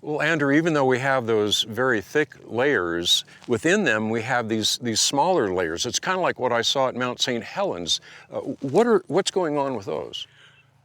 Well, Andrew, even though we have those very thick layers, within them we have these smaller layers. It's kind of like what I saw at Mount St. Helens. What's going on with those?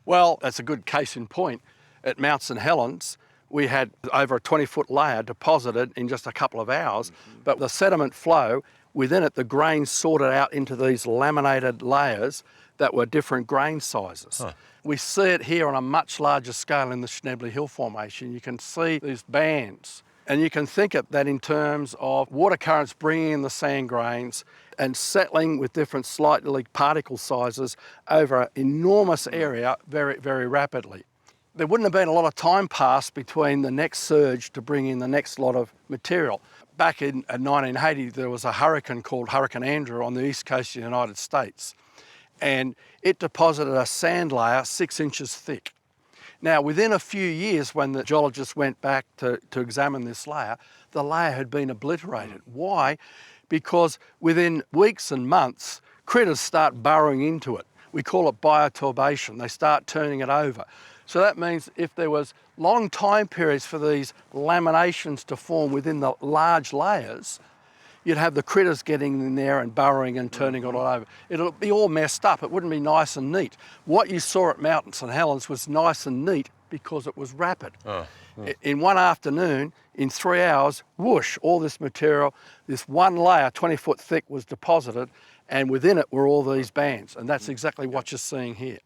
Well, that's a good case in point. At Mount St. Helens, we had over a 20-foot layer deposited in just a couple of hours, but the sediment flow, within it, the grains sorted out into these laminated layers that were different grain sizes. Huh. We see it here on a much larger scale in the Schnebley Hill Formation. You can see these bands, and you can think of that in terms of water currents bringing in the sand grains and settling with different slightly particle sizes over an enormous area very, very rapidly. There wouldn't have been a lot of time passed between the next surge to bring in the next lot of material. Back in 1980, there was a hurricane called Hurricane Andrew on the east coast of the United States, and it deposited a sand layer 6 inches thick. Now, within a few years, when the geologists went back to examine this layer, the layer had been obliterated. Why? Because within weeks and months, critters start burrowing into it. We call it bioturbation. They start turning it over. So that means if there was long time periods for these laminations to form within the large layers, you'd have the critters getting in there and burrowing and turning it all over. It'll be all messed up. It wouldn't be nice and neat. What you saw at Mount St. Helens was nice and neat because it was rapid. In one afternoon, in 3 hours, whoosh, all this material, this one layer, 20 foot thick, was deposited, and within it were all these bands, and that's exactly what you're seeing here.